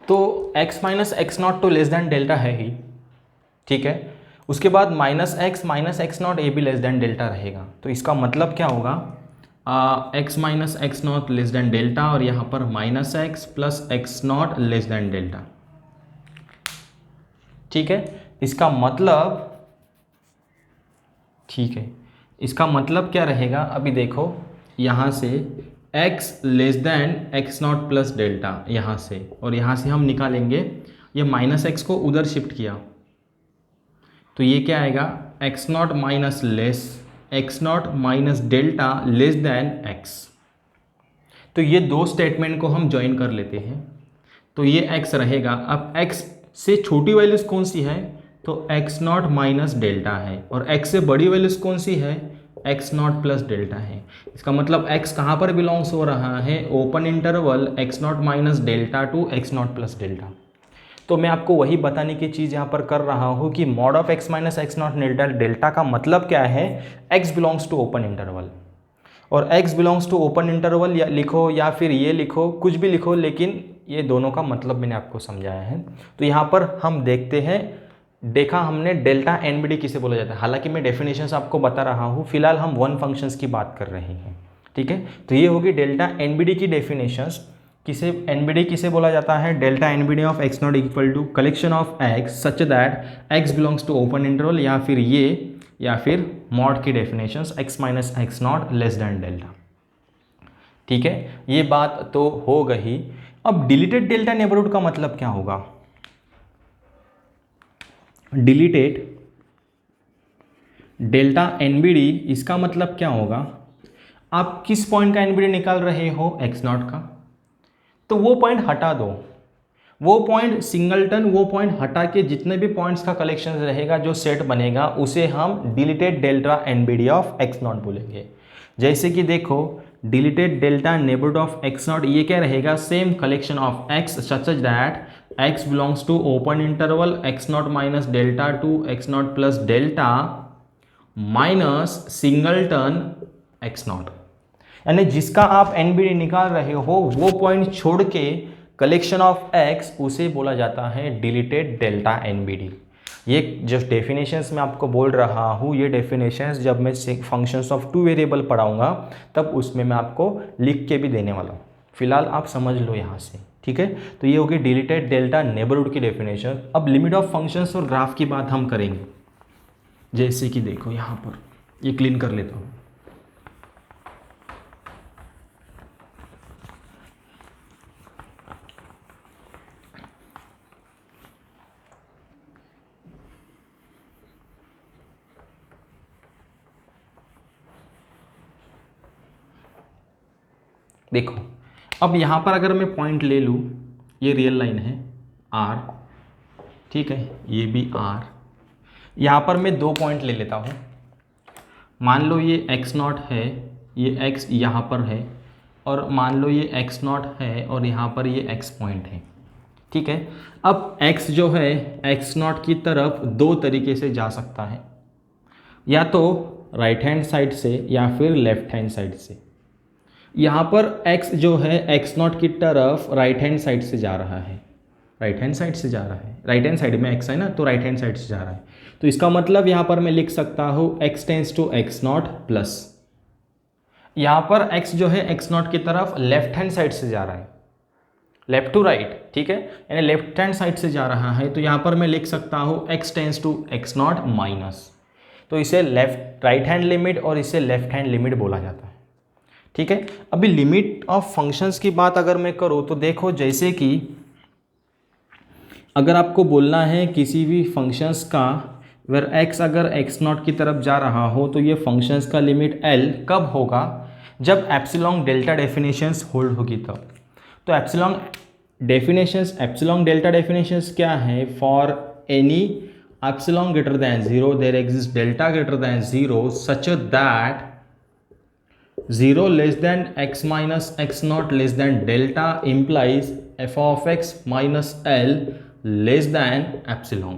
तो x minus x not तो less than delta है ही, ठीक है। उसके बाद माइनस एक्स नॉट ये भी लेस देन डेल्टा रहेगा। तो इसका मतलब क्या होगा, x minus x not less than delta, और यहाँ पर minus x plus x not less than delta, ठीक है। इसका मतलब, ठीक है, इसका मतलब क्या रहेगा, अभी देखो यहाँ से x less than x not plus delta यहाँ से, और यहाँ से हम निकालेंगे, ये माइनस एक्स को उधर शिफ्ट किया तो ये क्या आएगा, x not minus less x not minus delta less than x. तो ये दो स्टेटमेंट को हम ज्वाइन कर लेते हैं, तो ये x रहेगा। अब x से छोटी वैल्यूज कौन सी है, तो एक्स नॉट माइनस डेल्टा है, और x से बड़ी वैल्यूज कौन सी है, एक्स नॉट प्लस डेल्टा है। इसका मतलब x कहाँ पर बिलोंग्स हो रहा है, open interval x not minus delta to x not plus delta. तो मैं आपको वही बताने की चीज़ यहाँ पर कर रहा हूँ कि mod of x minus x not delta का मतलब क्या है, x belongs to open interval, और x belongs to open interval या लिखो या फिर ये लिखो, कुछ भी लिखो, लेकिन ये दोनों का मतलब मैंने आपको समझाया है। तो यहाँ पर हम देखते हैं, देखा हमने डेल्टा एनबीडी किसे बोला जाता है, हालांकि मैं डेफिनेशंस आपको बता रहा हूँ, फिलहाल हम वन फंक्शंस की बात कर रहे हैं, ठीक है। तो ये होगी डेल्टा एनबीडी की डेफिनेशंस। किसे एनबीडी किसे बोला जाता है, delta NBD of x not equal to collection of x such that x belongs to open interval, या फिर ये, या फिर मॉड की definitions x minus x not less than delta, ठीक है। ये बात तो हो गई। अब डिलीटेड डेल्टा नेबरहुड का मतलब क्या होगा, डिलीटेड डेल्टा एनबीडी, इसका मतलब क्या होगा, आप किस पॉइंट का एनबीडी निकाल रहे हो, एक्स नॉट का, तो वो पॉइंट हटा दो, वो पॉइंट सिंगलटन, वो पॉइंट हटा के जितने भी पॉइंट्स का कलेक्शन रहेगा, जो सेट बनेगा, उसे हम deleted delta NBD of x not बोलेंगे। जैसे कि देखो, deleted delta neighbourhood of x not, ये क्या रहेगा, same collection of x such that x belongs to open interval x not minus delta to x not plus delta minus singleton x not, यानी जिसका आप एनबीडी निकाल रहे हो वो पॉइंट छोड़ के कलेक्शन ऑफ एक्स, उसे बोला जाता है डिलीटेड डेल्टा एनबीडी। ये जो डेफिनेशंस मैं आपको बोल रहा हूँ, ये डेफिनेशंस जब मैं फंक्शंस ऑफ टू वेरिएबल पढ़ाऊंगा तब उसमें मैं आपको लिख के भी देने वाला हूँ, फिलहाल आप समझ लो यहाँ से, ठीक है। तो ये होगी डिलीटेड डेल्टा नेबरहुड की डेफिनेशन। अब लिमिट ऑफ फंक्शंस और ग्राफ की बात हम करेंगे। जैसे कि देखो यहाँ पर, ये क्लीन कर लेता हूँ, देखो अब यहाँ पर अगर मैं पॉइंट ले लूँ, ये रियल लाइन है R, ठीक है, ये भी R, यहाँ पर मैं दो पॉइंट ले लेता हूँ, मान लो ये x नॉट है, ये x यहाँ पर है, और मान लो ये x नॉट है और यहाँ पर ये x पॉइंट है, ठीक है। अब x जो है x नॉट की तरफ दो तरीके से जा सकता है, या तो राइट हैंड साइड से या फिर लेफ्ट हैंड साइड से। यहाँ पर x जो है x नॉट की तरफ राइट हैंड साइड से जा रहा है, राइट हैंड साइड से जा रहा है, राइट हैंड साइड में x है ना, तो राइट हैंड साइड से जा रहा है। तो इसका मतलब यहाँ पर मैं लिख सकता हूँ x tends to x not plus, यहाँ पर x जो है x नॉट की तरफ लेफ्ट हैंड साइड से जा रहा है, लेफ्ट टू राइट, ठीक है, यानी लेफ्ट हैंड साइड से जा रहा है। तो यहाँ पर मैं लिख सकता हूँ x tends to x not minus, तो इसे लेफ्ट राइट हैंड लिमिट और इसे लेफ्ट हैंड लिमिट बोला जाता है, ठीक है। अभी लिमिट ऑफ फंक्शंस की बात अगर मैं करूँ तो देखो, जैसे कि अगर आपको बोलना है किसी भी फंक्शंस का वेर x अगर x नॉट की तरफ जा रहा हो, तो ये फंक्शंस का लिमिट L कब होगा, जब एप्सिलॉन डेल्टा डेफिनेशंस होल्ड होगी तब। तो एप्सिलॉन डेल्टा डेफिनेशंस क्या है, for any epsilon greater than 0 there exist delta greater than 0 such that 0 less than x minus x not less than delta implies f of x minus L less than epsilon.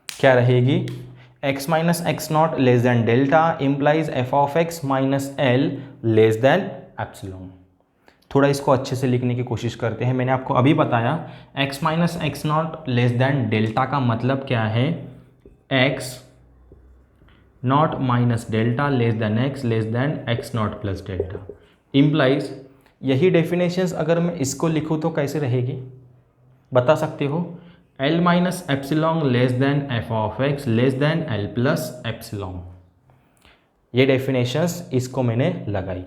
क्या रहेगी, x minus x not less than delta implies f of x minus L less than epsilon. थोड़ा इसको अच्छे से लिखने की कोशिश करते हैं। मैंने आपको अभी बताया x minus x not less than delta का मतलब क्या है, x not minus delta less than x not plus delta implies. यही डेफिनेशंस अगर मैं इसको लिखूँ तो कैसे रहेगी बता सकते हो, L minus epsilon less than F of x less than L plus epsilon. ये डेफिनेशंस इसको मैंने लगाई,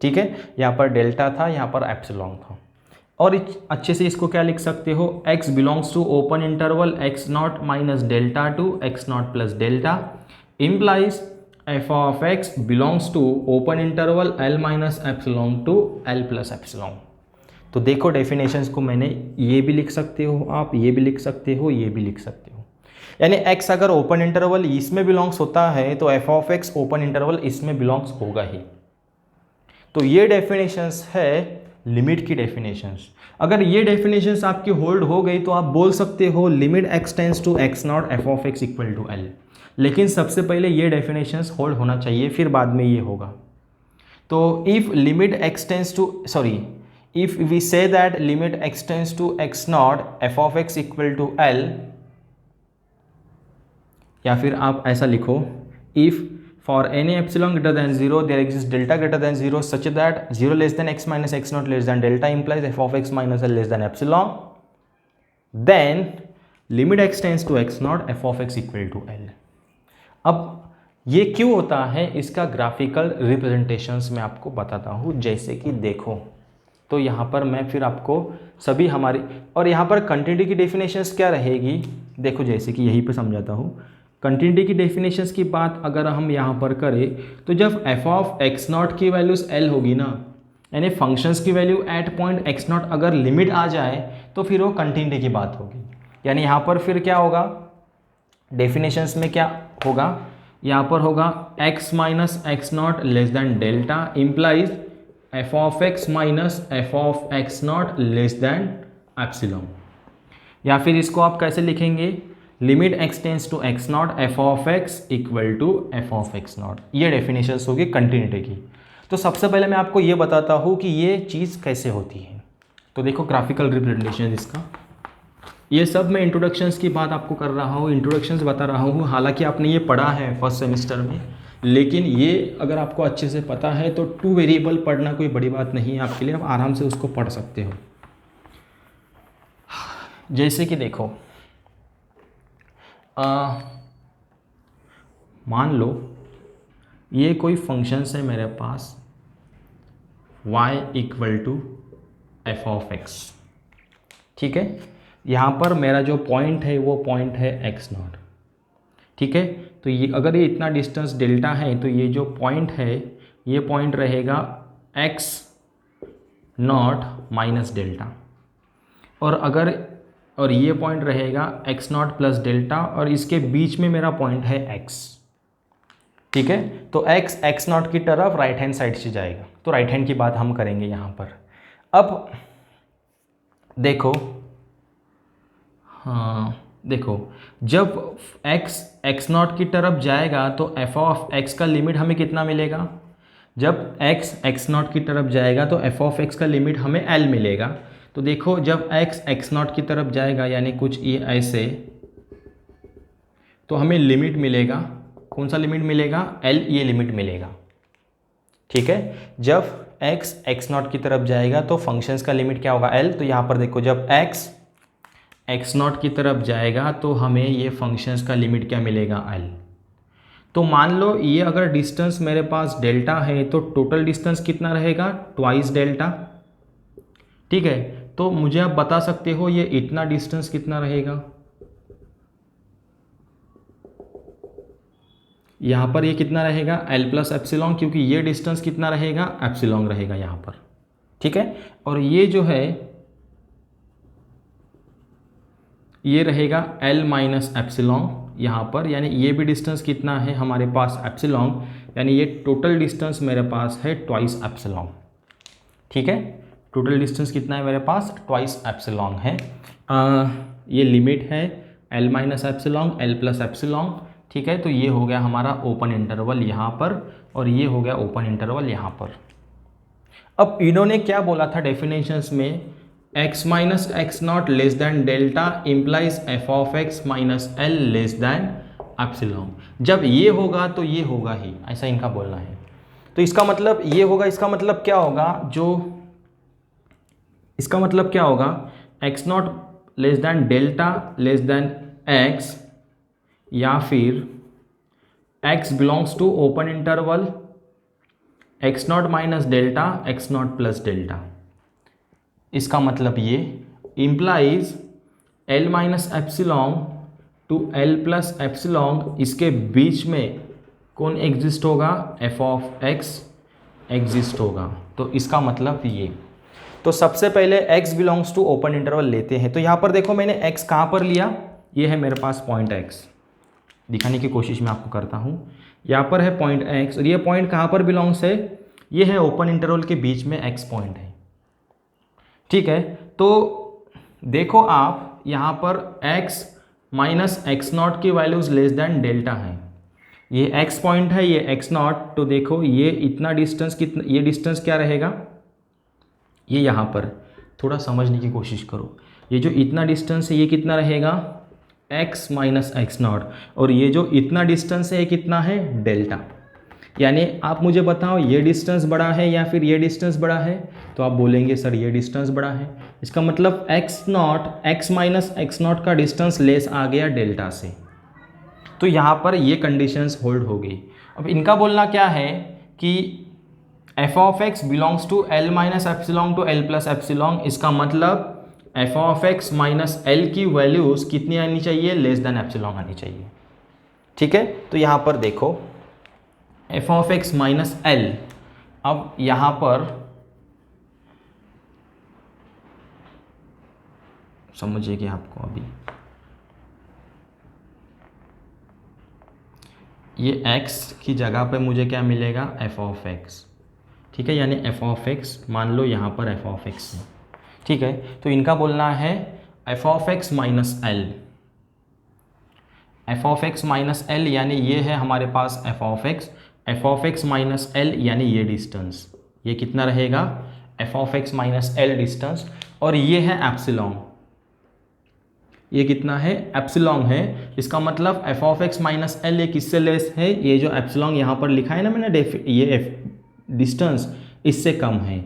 ठीक है। यहाँ पर डेल्टा था, यहाँ पर एप्सिलॉन था। और अच्छे से इसको क्या लिख सकते हो, x belongs to open interval x not minus delta to x not plus delta implies f of x belongs to open interval L minus epsilon to L plus epsilon. तो देखो डेफिनेशंस को मैंने ये भी लिख सकते हो आप, ये भी लिख सकते हो, ये भी लिख सकते हो। यानी x अगर ओपन इंटरवल इसमें बिलोंग्स होता है तो f of x open interval इसमें बिलोंग्स होगा ही। तो ये डेफिनेशंस है लिमिट की डेफिनेशंस। अगर ये डेफिनेशंस आपकी होल्ड हो गई तो आप बोल सकते हो limit x tends to x not F of x equal to L। लेकिन सबसे पहले ये डेफिनेशंस होल्ड होना चाहिए, फिर बाद में ये होगा। तो if limit x tends to if we say that limit x tends to x naught f of x equal to L, या फिर आप ऐसा लिखो if for any epsilon greater than 0 there exists delta greater than 0 such that 0 less than x minus x naught less than delta implies f of x minus L less than epsilon, then limit x tends to x naught f of x equal to L। अब ये क्यों होता है इसका graphical representations मैं आपको बताता हूँ। जैसे कि देखो, तो यहाँ पर मैं फिर आपको सभी हमारी, और यहाँ पर कंटिन्यूटी की डेफिनेशंस क्या रहेगी, देखो जैसे कि यहीं पे समझाता हूँ। कंटिन्यूटी की डेफिनेशंस की बात अगर हम यहाँ पर करें तो जब f ऑफ एक्स नॉट की वैल्यूज L होगी ना, यानी फंक्शंस की value at point x not अगर लिमिट आ जाए तो फिर वो कंटिन्यूटी की बात होगी। यानी यहाँ पर फिर क्या होगा, डेफिनेशंस में क्या होगा, यहाँ पर होगा x minus x not less than delta implies f of x minus f of x not less than epsilon. या फिर इसको आप कैसे लिखेंगे, limit x tends to x not F of x equal to f of x not. ये definitions होगी continuity की। तो सबसे पहले मैं आपको ये बताता हूँ कि ये चीज़ कैसे होती है। तो देखो ग्राफिकल रिप्रेजेंटेशन इसका, ये सब मैं इंट्रोडक्शंस की बात आपको कर रहा हूँ, इंट्रोडक्शंस बता रहा हूँ। हालांकि आपने ये पढ़ा है फर्स्ट सेमेस्टर में, लेकिन ये अगर आपको अच्छे से पता है तो टू वेरिएबल पढ़ना कोई बड़ी बात नहीं है आपके लिए, आप आराम से उसको पढ़ सकते हो। जैसे कि देखो मान लो ये कोई फंक्शंस है मेरे पास y equal to f of x, ठीक है। यहाँ पर मेरा जो पॉइंट है वो पॉइंट है एक्स नॉट, ठीक है। तो ये अगर ये इतना डिस्टेंस डेल्टा है तो ये जो पॉइंट है ये पॉइंट रहेगा एक्स नॉट माइनस डेल्टा, और ये पॉइंट रहेगा एक्स नॉट प्लस डेल्टा, और इसके बीच में मेरा पॉइंट है एक्स, ठीक है। तो एक्स नॉट की तरफ राइट हैंड साइड से जाएगा, तो राइट हैंड की बात हम करेंगे यहाँ पर। अब देखो, हाँ देखो, जब एक्स नॉट की तरफ जाएगा तो एफ ऑफ एक्स का लिमिट हमें कितना मिलेगा, जब एक्स नॉट की तरफ जाएगा तो एफ ऑफ एक्स का लिमिट हमें एल मिलेगा। तो देखो जब एक्स नॉट की तरफ जाएगा यानी कुछ ये ऐसे, तो हमें लिमिट मिलेगा, कौन सा लिमिट मिलेगा, एल, ये लिमिट मिलेगा, ठीक है। जब एक्स नॉट की तरफ जाएगा तो फंक्शंस का लिमिट क्या होगा, एल। तो यहाँ पर देखो जब एक्स नॉट की तरफ जाएगा तो हमें ये फंक्शंस का लिमिट क्या मिलेगा, एल। तो मान लो ये अगर डिस्टेंस मेरे पास डेल्टा है तो टोटल डिस्टेंस कितना रहेगा, ट्वाइस डेल्टा, ठीक है। तो मुझे आप बता सकते हो ये इतना डिस्टेंस कितना रहेगा, यहाँ पर ये कितना रहेगा, एल प्लस एप्सिलॉन, क्योंकि ये डिस्टेंस कितना रहेगा, एप्सिलॉन रहेगा यहाँ पर, ठीक है। और ये जो है ये रहेगा एल माइनस एप्सिलॉन यहाँ पर, यानी ये भी डिस्टेंस कितना है हमारे पास, एप्सिलॉन, यानी ये टोटल डिस्टेंस मेरे पास है ट्वाइस एप्सिलॉन, ठीक है। टोटल डिस्टेंस कितना है मेरे पास, ट्वाइस एप्सिलॉन है। ये लिमिट है L minus epsilon L plus epsilon, ठीक है। तो ये हो गया हमारा ओपन इंटरवल यहाँ पर, और ये हो गया ओपन इंटरवल यहाँ पर। अब इन्होंने क्या बोला था डेफिनेशंस में, x minus x not less than delta implies F of x minus L less than epsilon. जब ये होगा तो ये होगा ही, ऐसा इनका बोलना है। तो इसका मतलब ये होगा, इसका मतलब क्या होगा, इसका मतलब क्या होगा, x not less than delta less than x, या फिर x belongs to open interval x not minus delta x not plus delta. इसका मतलब ये implies L minus epsilon to L plus epsilon, इसके बीच में कौन एग्जिस्ट होगा, एफ ऑफ एक्स एग्जिस्ट होगा। तो इसका मतलब ये। तो सबसे पहले x belongs to open interval लेते हैं। तो यहाँ पर देखो मैंने x कहाँ पर लिया, ये है मेरे पास पॉइंट x, दिखाने की कोशिश मैं आपको करता हूँ। यहाँ पर है पॉइंट x और ये पॉइंट कहाँ पर बिलोंग्स है, ये है ओपन इंटरवल के बीच में x पॉइंट है, ठीक है। तो देखो आप यहाँ पर x माइनस एक्स नॉट की वैल्यूज लेस दैन डेल्टा है, ये x पॉइंट है, ये x नॉट। तो देखो ये इतना डिस्टेंस कितना, ये डिस्टेंस क्या रहेगा, ये यहाँ पर थोड़ा समझने की कोशिश करो, ये जो इतना डिस्टेंस है ये कितना रहेगा, x माइनस एक्स नॉट, और ये जो इतना डिस्टेंस है ये कितना है, डेल्टा। यानी आप मुझे बताओ ये डिस्टेंस बड़ा है या फिर ये डिस्टेंस बड़ा है, तो आप बोलेंगे सर ये डिस्टेंस बड़ा है। इसका मतलब x not, x minus x not का डिस्टेंस लेस आ गया डेल्टा से, तो यहाँ पर ये कंडीशंस होल्ड हो गई। अब इनका बोलना क्या है कि f of x belongs to L minus epsilon to L plus epsilon. इसका मतलब f of x minus L की वैल्यूज कितनी आनी चाहिए, लेस देन एप्सिलॉन आनी चाहिए, ठीक है। तो यहाँ पर देखो F of x minus L, अब यहाँ पर समझिए आपको, अभी ये x की जगह पे मुझे क्या मिलेगा, एफ ऑफ एक्स, ठीक है। यानी एफ ऑफ एक्स मान लो यहाँ पर एफ ऑफ एक्स है, ठीक है। तो इनका बोलना है F of x minus L, F of x minus L यानी ये है हमारे पास F of x minus L यानी ये डिस्टेंस, ये कितना रहेगा, F of x minus L distance, और ये है एप्सिलॉन, ये कितना है, एप्सिलॉन है। इसका मतलब f of x minus L ये किससे लेस है, ये जो एप्सिलॉन यहाँ पर लिखा है ना मैंने, ये डिस्टेंस इससे कम है।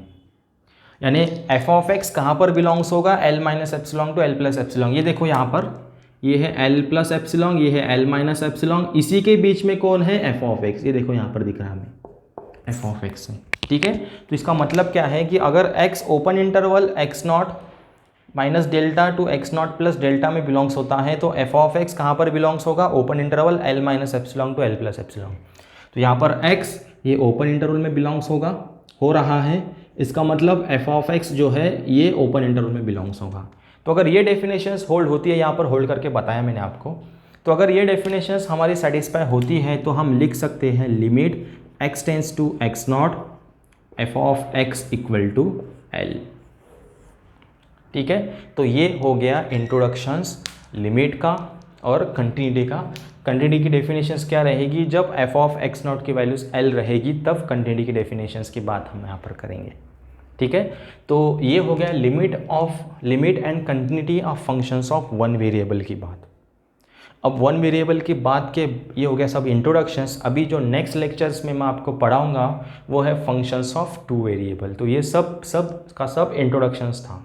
यानी एफ ऑफ एक्स कहाँ पर बिलोंग्स होगा, L minus epsilon to L plus epsilon. ये देखो यहाँ पर ये है एल प्लस एप्सिलॉन, ये है एल माइनस एप्सिलॉन, इसी के बीच में कौन है, एफ ऑफ एक्स। ये देखो यहाँ पर दिख रहा है हमें एफ ऑफ एक्स है, ठीक है। तो इसका मतलब क्या है कि अगर x open interval x not minus delta to x not plus delta में बिलोंग्स होता है, तो एफ ऑफ एक्स कहाँ पर बिलोंग्स होगा, open interval L minus epsilon to L plus epsilon. तो यहाँ पर एक्स ये ओपन इंटरवल में बिलोंग्स होगा, हो रहा है, इसका मतलब एफ ऑफ एक्स जो है ये ओपन इंटरवल में बिलोंग्स होगा। तो अगर ये डेफिनेशंस होल्ड होती है, यहाँ पर होल्ड करके बताया मैंने आपको, तो अगर ये डेफिनेशंस हमारी सेटिस्फाई होती है तो हम लिख सकते हैं limit x tends to x not F of x equal to L, ठीक है। तो ये हो गया इंट्रोडक्शंस लिमिट का और कंटिन्यूटी का। कंटिन्यूटी की डेफिनेशंस क्या रहेगी, जब एफ ऑफ एक्स नॉट की वैल्यूज एल रहेगी तब कंटिन्यूटी की डेफिनेशंस की बात हम यहाँ पर करेंगे, ठीक है। तो ये हो गया limit and continuity of functions of one variable की बात। अब वन वेरिएबल की बात के ये हो गया सब इंट्रोडक्शंस। अभी जो नेक्स्ट लेक्चर्स में मैं आपको पढ़ाऊंगा वो है फंक्शंस ऑफ टू वेरिएबल। तो ये सब इंट्रोडक्शंस था।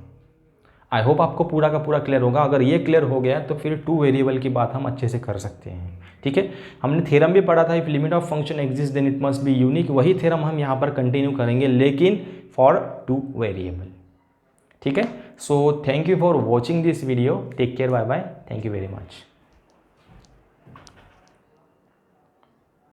आई होप आपको पूरा का पूरा क्लियर होगा। अगर ये क्लियर हो गया तो फिर टू वेरिएबल की बात हम अच्छे से कर सकते हैं, ठीक है। हमने थ्योरम भी पढ़ा था, if limit of function exist then it must be unique. वही थ्योरम हम यहाँ पर कंटिन्यू करेंगे, लेकिन फॉर टू वेरिएबल, ठीक है। So thank you for watching this video, take care, bye bye, thank you very much.